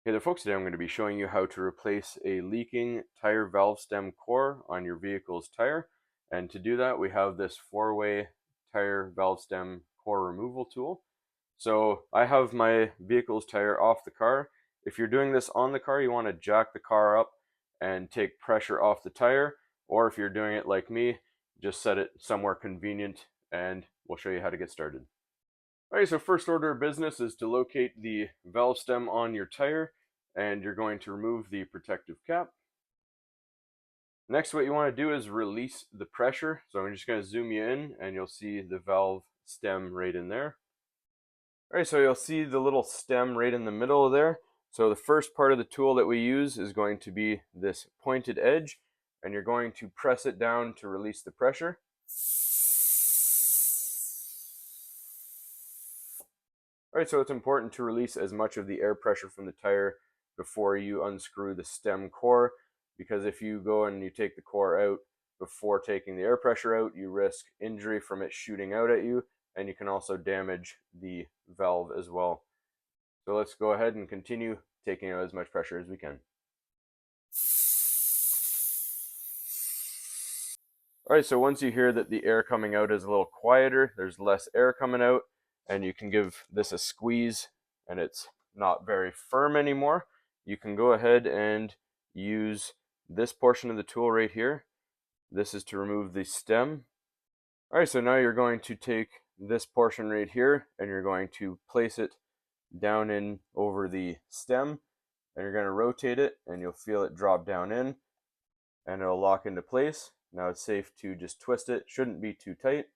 Hey there folks, today I'm going to be showing you how to replace a leaking tire valve stem core on your vehicle's tire. And to do that, we have this 4-way tire valve stem core removal tool. So I have my vehicle's tire off the car. If you're doing this on the car, you want to jack the car up and take pressure off the tire. Or if you're doing it like me, just set it somewhere convenient and we'll show you how to get started. Alright, so first order of business is to locate the valve stem on your tire, and you're going to remove the protective cap. Next, what you want to do is release the pressure. So I'm just going to zoom you in and you'll see the valve stem right in there. Alright, so you'll see the little stem right in the middle there. So the first part of the tool that we use is going to be this pointed edge, and you're going to press it down to release the pressure. Alright, so it's important to release as much of the air pressure from the tire before you unscrew the stem core, because if you go and you take the core out before taking the air pressure out, you risk injury from it shooting out at you, and you can also damage the valve as well. So let's go ahead and continue taking out as much pressure as we can. Alright, so once you hear that the air coming out is a little quieter, there's less air coming out, and you can give this a squeeze and it's not very firm anymore, you can go ahead and use this portion of the tool right here. This is to remove the stem. Alright, so now you're going to take this portion right here and you're going to place it down in over the stem, and you're going to rotate it and you'll feel it drop down in and it'll lock into place. Now it's safe to just twist it, shouldn't be too tight.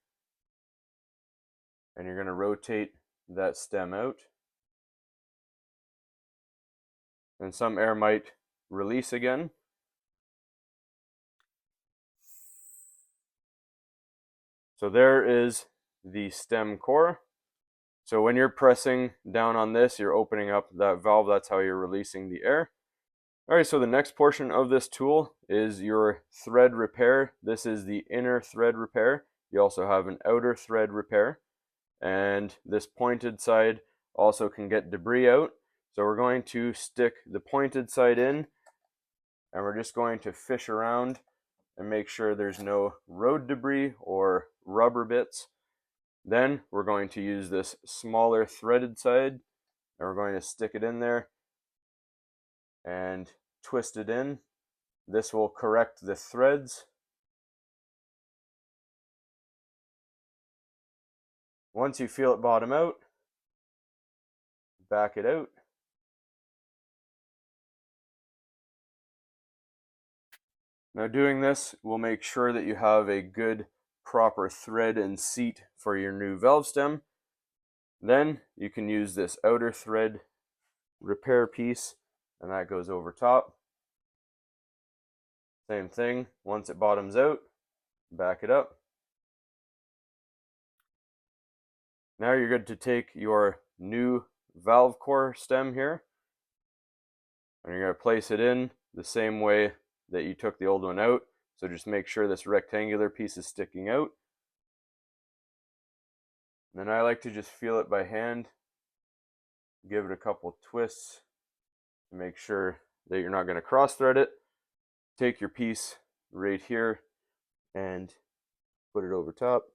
And you're going to rotate that stem out. And some air might release again. So there is the stem core. So when you're pressing down on this, you're opening up that valve. That's how you're releasing the air. Alright, so the next portion of this tool is your thread repair. This is the inner thread repair. You also have an outer thread repair. And this pointed side also can get debris out. So we're going to stick the pointed side in, and we're just going to fish around and make sure there's no road debris or rubber bits. Then we're going to use this smaller threaded side, and we're going to stick it in there and twist it in. This will correct the threads. Once you feel it bottom out, back it out. Now doing this will make sure that you have a good proper thread and seat for your new valve stem. Then you can use this outer thread repair piece, and that goes over top. Same thing, once it bottoms out, back it up. Now you're good to take your new valve core stem here, and you're going to place it in the same way that you took the old one out. So just make sure this rectangular piece is sticking out. Then I like to just feel it by hand, give it a couple twists to make sure that you're not going to cross thread it. Take your piece right here and put it over top,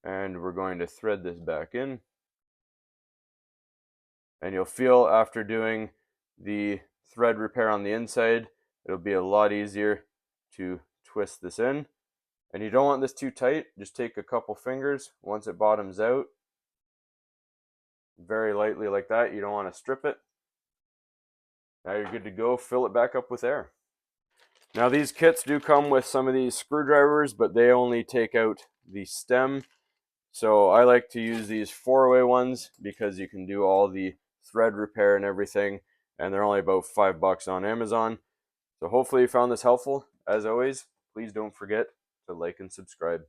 and we're going to thread this back in. And you'll feel after doing the thread repair on the inside, it'll be a lot easier to twist this in. And you don't want this too tight, just take a couple fingers once it bottoms out, very lightly like that. You don't want to strip it. Now you're good to go, fill it back up with air. Now these kits do come with some of these screwdrivers, but they only take out the stem. So I like to use these 4-way ones because you can do all the thread repair and everything, and they're only about $5 on Amazon. So hopefully you found this helpful. As always, please don't forget to like and subscribe.